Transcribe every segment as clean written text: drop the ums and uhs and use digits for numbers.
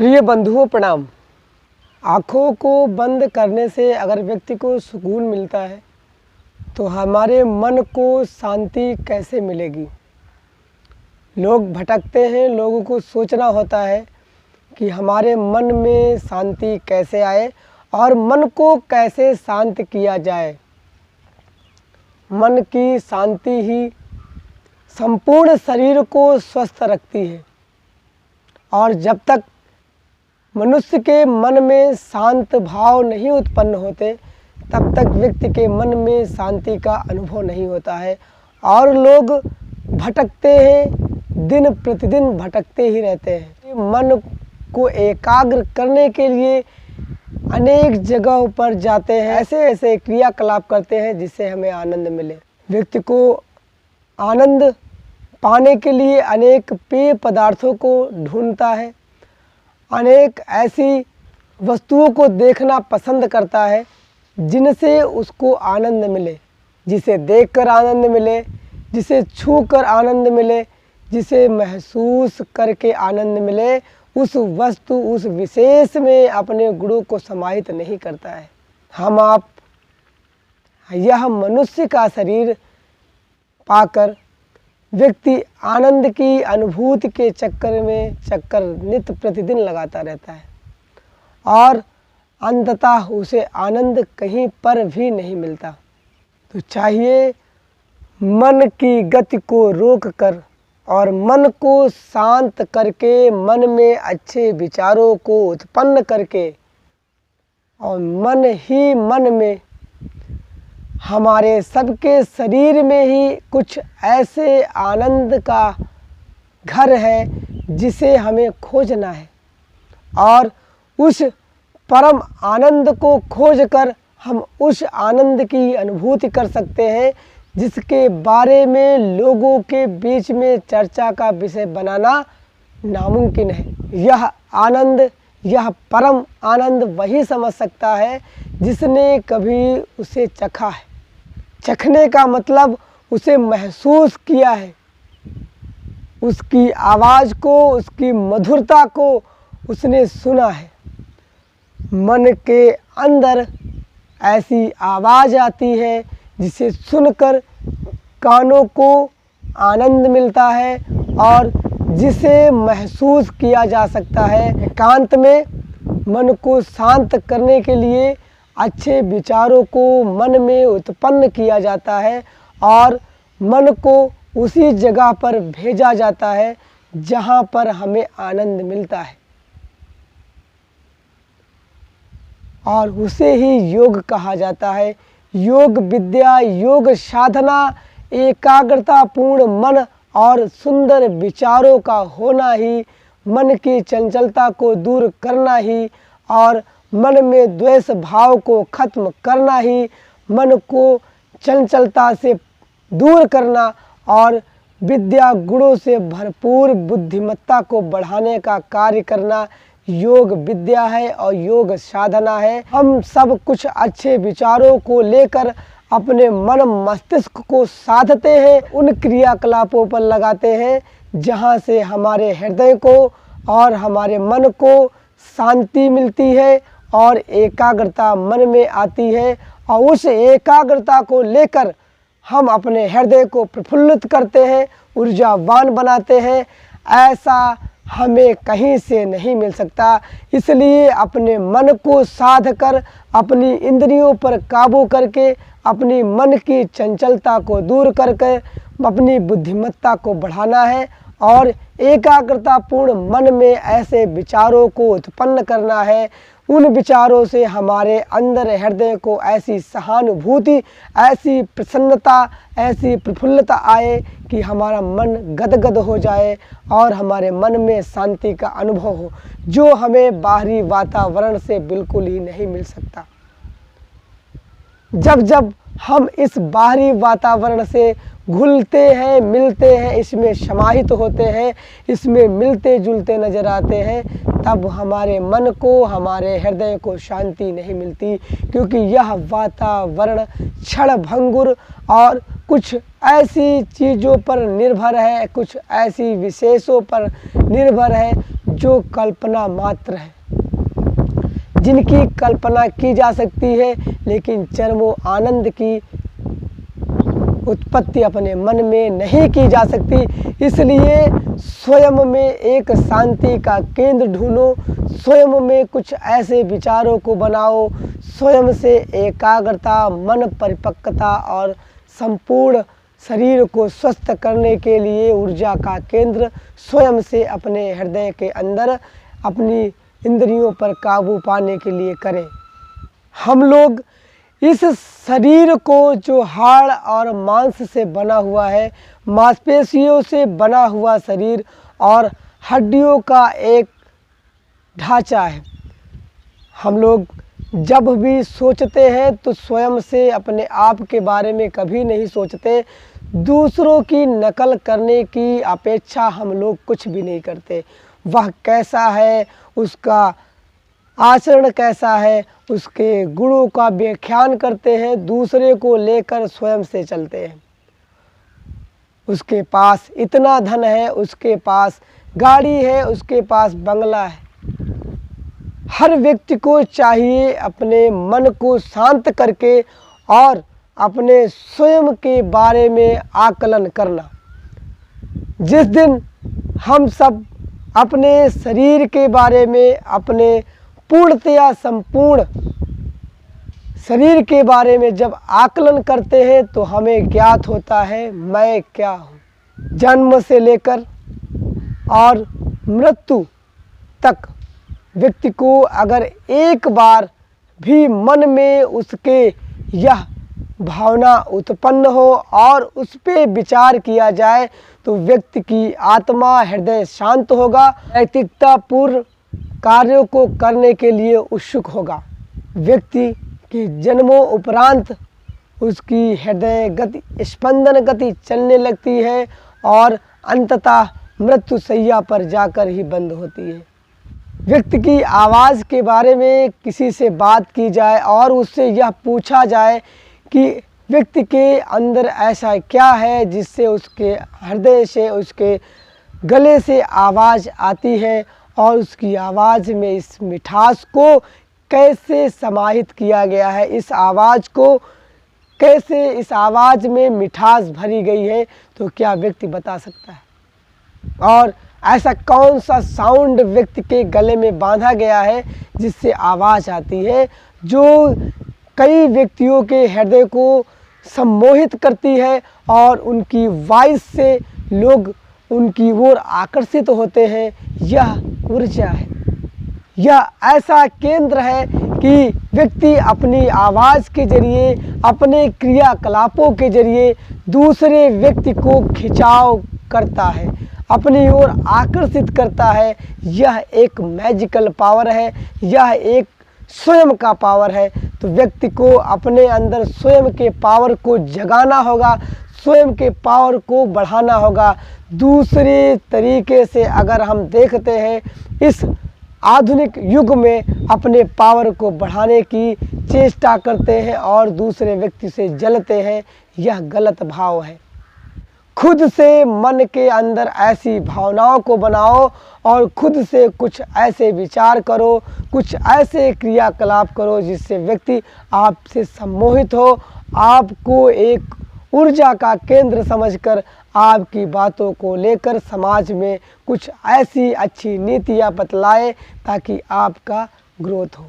प्रिय बंधुओं प्रणाम। आँखों को बंद करने से अगर व्यक्ति को सुकून मिलता है तो हमारे मन को शांति कैसे मिलेगी। लोग भटकते हैं, लोगों को सोचना होता है कि हमारे मन में शांति कैसे आए और मन को कैसे शांत किया जाए। मन की शांति ही संपूर्ण शरीर को स्वस्थ रखती है और जब तक मनुष्य के मन में शांत भाव नहीं उत्पन्न होते तब तक व्यक्ति के मन में शांति का अनुभव नहीं होता है और लोग भटकते हैं, दिन प्रतिदिन भटकते ही रहते हैं। मन को एकाग्र करने के लिए अनेक जगहों पर जाते हैं, ऐसे ऐसे क्रियाकलाप करते हैं जिससे हमें आनंद मिले। व्यक्ति को आनंद पाने के लिए अनेक पेय पदार्थों को ढूंढता है, अनेक ऐसी वस्तुओं को देखना पसंद करता है जिनसे उसको आनंद मिले, जिसे देखकर आनंद मिले, जिसे छूकर आनंद मिले, जिसे महसूस करके आनंद मिले। उस वस्तु, उस विशेष में अपने गुणों को समाहित नहीं करता है। हम आप यह मनुष्य का शरीर पाकर व्यक्ति आनंद की अनुभूति के चक्कर नित्य प्रतिदिन लगाता रहता है और अंततः उसे आनंद कहीं पर भी नहीं मिलता। तो चाहिए मन की गति को रोककर और मन को शांत करके, मन में अच्छे विचारों को उत्पन्न करके और मन ही मन में हमारे सबके शरीर में ही कुछ ऐसे आनंद का घर है जिसे हमें खोजना है और उस परम आनंद को खोजकर हम उस आनंद की अनुभूति कर सकते हैं जिसके बारे में लोगों के बीच में चर्चा का विषय बनाना नामुमकिन है। यह आनंद, यह परम आनंद वही समझ सकता है जिसने कभी उसे चखा है। चखने का मतलब उसे महसूस किया है, उसकी आवाज़ को, उसकी मधुरता को उसने सुना है। मन के अंदर ऐसी आवाज़ आती है जिसे सुनकर कानों को आनंद मिलता है और जिसे महसूस किया जा सकता है। एकांत में मन को शांत करने के लिए अच्छे विचारों को मन में उत्पन्न किया जाता है और मन को उसी जगह पर भेजा जाता है जहाँ पर हमें आनंद मिलता है और उसे ही योग कहा जाता है। योग विद्या, योग साधना, एकाग्रता पूर्ण मन और सुंदर विचारों का होना ही, मन की चंचलता को दूर करना ही और मन में द्वेष भाव को खत्म करना ही, मन को चंचलता से दूर करना और विद्या गुणों से भरपूर बुद्धिमत्ता को बढ़ाने का कार्य करना योग विद्या है और योग साधना है। हम सब कुछ अच्छे विचारों को लेकर अपने मन मस्तिष्क को साधते हैं, उन क्रियाकलापों पर लगाते हैं जहाँ से हमारे हृदय को और हमारे मन को शांति मिलती है और एकाग्रता मन में आती है और उस एकाग्रता को लेकर हम अपने हृदय को प्रफुल्लित करते हैं, ऊर्जावान बनाते हैं। ऐसा हमें कहीं से नहीं मिल सकता। इसलिए अपने मन को साध कर, अपनी इंद्रियों पर काबू करके, अपनी मन की चंचलता को दूर करके अपनी बुद्धिमत्ता को बढ़ाना है और एकाग्रता पूर्ण मन में ऐसे विचारों को उत्पन्न करना है। उन विचारों से हमारे अंदर हृदय को ऐसी सहानुभूति, ऐसी प्रसन्नता, ऐसी प्रफुल्लता आए कि हमारा मन गदगद हो जाए और हमारे मन में शांति का अनुभव हो, जो हमें बाहरी वातावरण से बिल्कुल ही नहीं मिल सकता। जब जब हम इस बाहरी वातावरण से घुलते हैं, मिलते हैं, इसमें समाहित होते हैं, इसमें मिलते जुलते नज़र आते हैं, तब हमारे मन को, हमारे हृदय को शांति नहीं मिलती, क्योंकि यह वातावरण क्षणभंगुर और कुछ ऐसी चीज़ों पर निर्भर है, कुछ ऐसी विशेषों पर निर्भर है जो कल्पना मात्र है, जिनकी कल्पना की जा सकती है लेकिन चरमो आनंद की उत्पत्ति अपने मन में नहीं की जा सकती। इसलिए स्वयं में एक शांति का केंद्र ढूंढो, स्वयं में कुछ ऐसे विचारों को बनाओ, स्वयं से एकाग्रता, मन परिपक्वता और संपूर्ण शरीर को स्वस्थ करने के लिए ऊर्जा का केंद्र स्वयं से अपने हृदय के अंदर अपनी इंद्रियों पर काबू पाने के लिए करें। हम लोग इस शरीर को जो हाड़ और मांस से बना हुआ है, मांसपेशियों से बना हुआ शरीर और हड्डियों का एक ढांचा है, हम लोग जब भी सोचते हैं तो स्वयं से अपने आप के बारे में कभी नहीं सोचते। दूसरों की नकल करने की अपेक्षा हम लोग कुछ भी नहीं करते। वह कैसा है, उसका आचरण कैसा है, उसके गुणों का व्याख्यान करते हैं, दूसरे को लेकर स्वयं से चलते हैं। उसके पास इतना धन है, उसके पास गाड़ी है, उसके पास बंगला है। हर व्यक्ति को चाहिए अपने मन को शांत करके और अपने स्वयं के बारे में आकलन करना। जिस दिन हम सब अपने शरीर के बारे में, अपने पूर्णतया संपूर्ण शरीर के बारे में जब आकलन करते हैं तो हमें ज्ञात होता है मैं क्या हूँ। जन्म से लेकर और मृत्यु तक व्यक्ति को अगर एक बार भी मन में उसके यह भावना उत्पन्न हो और उस पर विचार किया जाए तो व्यक्ति की आत्मा, हृदय शांत होगा, नैतिकता पूर्ण कार्यों को करने के लिए उत्सुक होगा। व्यक्ति के जन्मों उपरांत उसकी हृदय गति, स्पंदन गति चलने लगती है और अंततः मृत्यु शैया पर जाकर ही बंद होती है। व्यक्ति की आवाज़ के बारे में किसी से बात की जाए और उससे यह पूछा जाए कि व्यक्ति के अंदर ऐसा क्या है जिससे उसके हृदय से, उसके गले से आवाज़ आती है और उसकी आवाज़ में इस मिठास को कैसे समाहित किया गया है, इस आवाज़ को कैसे, इस आवाज़ में मिठास भरी गई है, तो क्या व्यक्ति बता सकता है? और ऐसा कौन सा साउंड व्यक्ति के गले में बांधा गया है जिससे आवाज़ आती है, जो कई व्यक्तियों के हृदय को सम्मोहित करती है और उनकी वॉइस से लोग उनकी ओर आकर्षित होते हैं। यह ऊर्जा है, यह ऐसा केंद्र है कि व्यक्ति अपनी आवाज़ के जरिए, अपने क्रियाकलापों के जरिए दूसरे व्यक्ति को खिंचाव करता है, अपनी ओर आकर्षित करता है। यह एक मैजिकल पावर है, यह एक स्वयं का पावर है। तो व्यक्ति को अपने अंदर स्वयं के पावर को जगाना होगा, स्वयं के पावर को बढ़ाना होगा। दूसरे तरीके से अगर हम देखते हैं, इस आधुनिक युग में अपने पावर को बढ़ाने की चेष्टा करते हैं और दूसरे व्यक्ति से जलते हैं, यह गलत भाव है। खुद से मन के अंदर ऐसी भावनाओं को बनाओ और खुद से कुछ ऐसे विचार करो, कुछ ऐसे क्रियाकलाप करो जिससे व्यक्ति आपसे सम्मोहित हो, आपको एक ऊर्जा का केंद्र समझकर आपकी बातों को लेकर समाज में कुछ ऐसी अच्छी नीतियाँ बतलाए ताकि आपका ग्रोथ हो।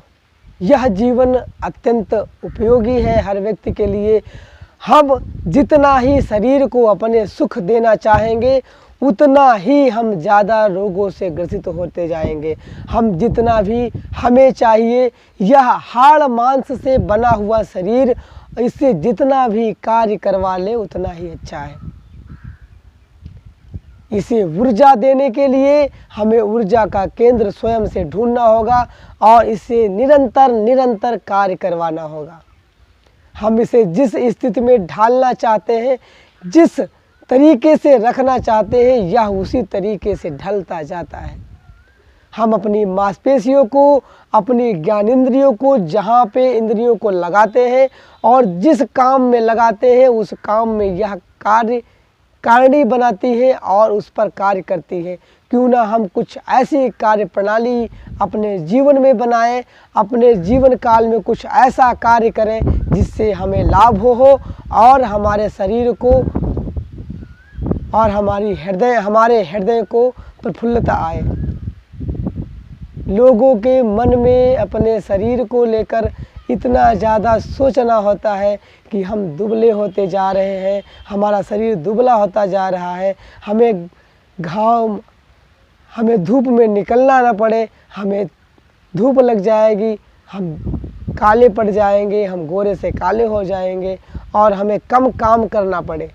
यह जीवन अत्यंत उपयोगी है हर व्यक्ति के लिए। हम जितना ही शरीर को अपने सुख देना चाहेंगे उतना ही हम ज़्यादा रोगों से ग्रसित होते जाएंगे। हम जितना भी, हमें चाहिए यह हाड़ मांस से बना हुआ शरीर, इससे जितना भी कार्य करवा ले उतना ही अच्छा है। इसे ऊर्जा देने के लिए हमें ऊर्जा का केंद्र स्वयं से ढूंढना होगा और इसे निरंतर निरंतर कार्य करवाना होगा। हम इसे जिस स्थिति में ढालना चाहते हैं, जिस तरीके से रखना चाहते हैं, यह उसी तरीके से ढलता जाता है। हम अपनी मांसपेशियों को, अपनी ज्ञानेंद्रियों को जहाँ पे इंद्रियों को लगाते हैं और जिस काम में लगाते हैं उस काम में यह कारिणी बनाती है और उस पर कार्य करती है, क्यों ना हम कुछ ऐसी कार्य प्रणाली अपने जीवन में बनाएं, अपने जीवन काल में कुछ ऐसा कार्य करें जिससे हमें लाभ हो और हमारे शरीर को और हमारे हृदय को प्रफुल्लता आए। लोगों के मन में अपने शरीर को लेकर इतना ज़्यादा सोचना होता है कि हम दुबले होते जा रहे हैं, हमारा शरीर दुबला होता जा रहा है, हमें धूप में निकलना ना पड़े, हमें धूप लग जाएगी, हम काले पड़ जाएंगे, हम गोरे से काले हो जाएंगे और हमें कम काम करना पड़े।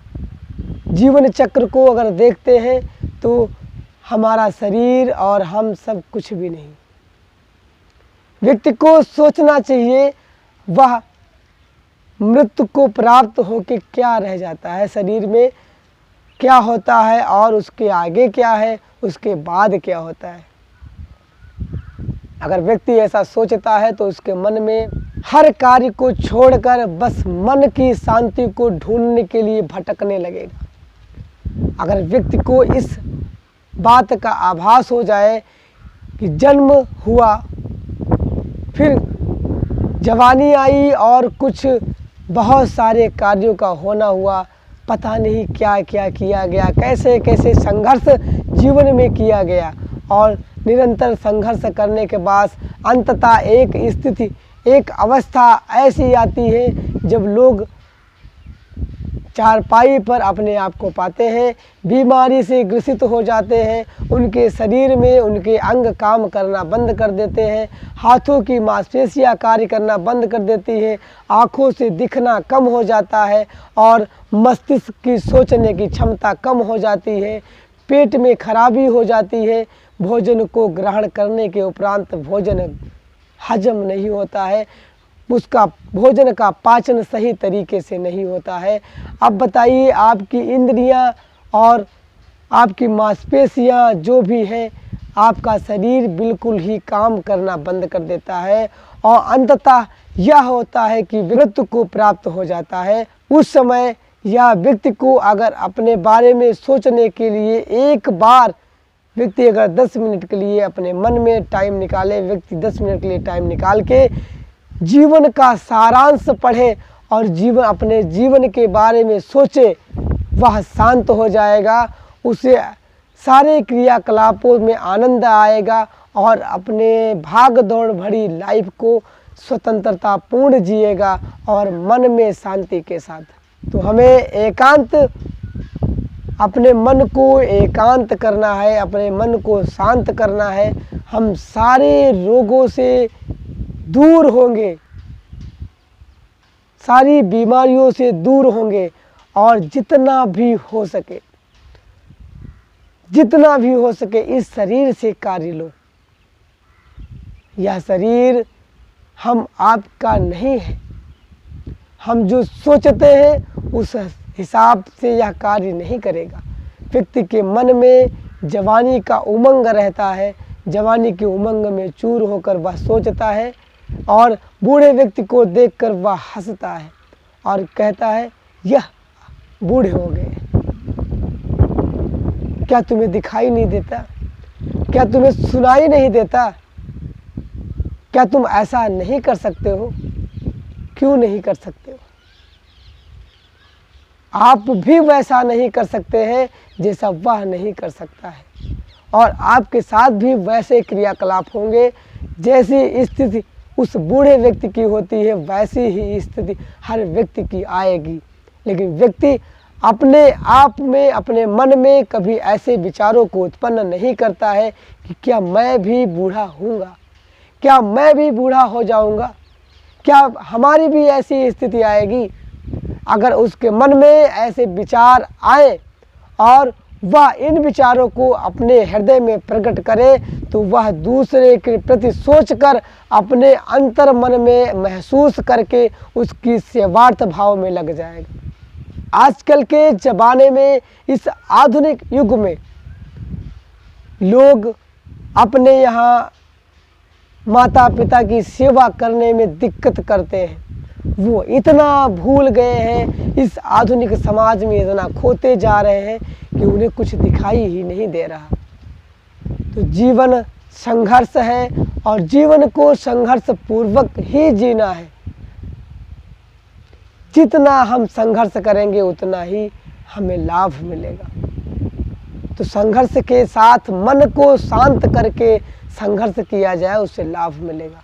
जीवन चक्र को अगर देखते हैं तो हमारा शरीर और हम सब कुछ भी नहीं। व्यक्ति को सोचना चाहिए वह मृत्यु को प्राप्त होकर क्या रह जाता है, शरीर में क्या होता है और उसके आगे क्या है, उसके बाद क्या होता है। अगर व्यक्ति ऐसा सोचता है तो उसके मन में हर कार्य को छोड़कर बस मन की शांति को ढूंढने के लिए भटकने लगेगा। अगर व्यक्ति को इस बात का आभास हो जाए कि जन्म हुआ, फिर जवानी आई और कुछ बहुत सारे कार्यों का होना हुआ, पता नहीं क्या क्या किया गया, कैसे कैसे संघर्ष जीवन में किया गया और निरंतर संघर्ष करने के बाद अंततः एक स्थिति, एक अवस्था ऐसी आती है जब लोग चारपाई पर अपने आप को पाते हैं, बीमारी से ग्रसित हो जाते हैं, उनके शरीर में उनके अंग काम करना बंद कर देते हैं, हाथों की मांसपेशियां कार्य करना बंद कर देती है, आँखों से दिखना कम हो जाता है और मस्तिष्क की सोचने की क्षमता कम हो जाती है, पेट में खराबी हो जाती है, भोजन को ग्रहण करने के उपरांत भोजन हजम नहीं होता है, उसका भोजन का पाचन सही तरीके से नहीं होता है। अब बताइए, आपकी इंद्रियां और आपकी मांसपेशियां जो भी है, आपका शरीर बिल्कुल ही काम करना बंद कर देता है और अंततः यह होता है कि मृत्यु को प्राप्त हो जाता है। उस समय यह व्यक्ति को अगर अपने बारे में सोचने के लिए एक बार व्यक्ति अगर 10 मिनट के लिए अपने मन में टाइम निकाले, व्यक्ति 10 मिनट के लिए टाइम निकाल के जीवन का सारांश पढ़े और अपने जीवन के बारे में सोचे, वह शांत हो जाएगा, उसे सारे क्रियाकलापों में आनंद आएगा और अपने भाग दौड़ भरी लाइफ को स्वतंत्रता पूर्ण जिएगा और मन में शांति के साथ। तो हमें अपने मन को एकांत करना है, अपने मन को शांत करना है। हम सारे रोगों से दूर होंगे, सारी बीमारियों से दूर होंगे और जितना भी हो सके इस शरीर से कार्य लो। यह शरीर हम आपका नहीं है, हम जो सोचते हैं उस हिसाब से यह कार्य नहीं करेगा। व्यक्ति के मन में जवानी का उमंग रहता है, जवानी के उमंग में चूर होकर वह सोचता है और बूढ़े व्यक्ति को देखकर वह हंसता है और कहता है यह बूढ़े हो गए। क्या तुम्हें दिखाई नहीं देता? क्या तुम्हें सुनाई नहीं देता? क्या तुम ऐसा नहीं कर सकते हो? क्यों नहीं कर सकते हो? आप भी वैसा नहीं कर सकते हैं जैसा वह नहीं कर सकता है और आपके साथ भी वैसे क्रियाकलाप होंगे जैसी स्थिति उस बूढ़े व्यक्ति की होती है, वैसी ही स्थिति हर व्यक्ति की आएगी। लेकिन व्यक्ति अपने आप में, अपने मन में कभी ऐसे विचारों को उत्पन्न नहीं करता है कि क्या मैं भी बूढ़ा हूँगा, क्या मैं भी बूढ़ा हो जाऊँगा, क्या हमारी भी ऐसी स्थिति आएगी। अगर उसके मन में ऐसे विचार आए और वह इन विचारों को अपने हृदय में प्रकट करे तो वह दूसरे के प्रति सोचकर अपने अंतर मन में महसूस करके उसकी सेवार्थ भाव में लग जाएगा। आजकल के ज़माने में, इस आधुनिक युग में लोग अपने यहाँ माता पिता की सेवा करने में दिक्कत करते हैं। वो इतना भूल गए हैं, इस आधुनिक समाज में इतना खोते जा रहे हैं कि उन्हें कुछ दिखाई ही नहीं दे रहा। तो जीवन संघर्ष है और जीवन को संघर्ष पूर्वक ही जीना है। जितना हम संघर्ष करेंगे उतना ही हमें लाभ मिलेगा। तो संघर्ष के साथ मन को शांत करके संघर्ष किया जाए, उससे लाभ मिलेगा।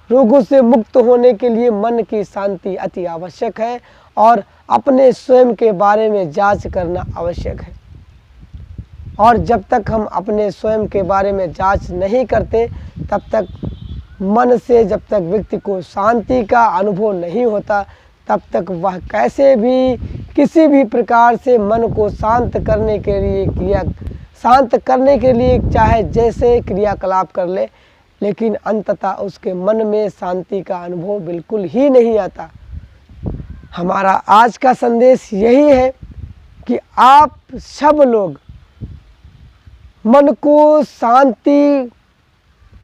रोगों से मुक्त होने के लिए मन की शांति अति आवश्यक है और अपने स्वयं के बारे में जांच करना आवश्यक है। और जब तक हम अपने स्वयं के बारे में जांच नहीं करते, तब तक मन से जब तक व्यक्ति को शांति का अनुभव नहीं होता, तब तक वह कैसे भी किसी भी प्रकार से मन को शांत करने के लिए चाहे जैसे क्रियाकलाप कर ले, लेकिन अंततः उसके मन में शांति का अनुभव बिल्कुल ही नहीं आता। हमारा आज का संदेश यही है कि आप सब लोग मन को शांति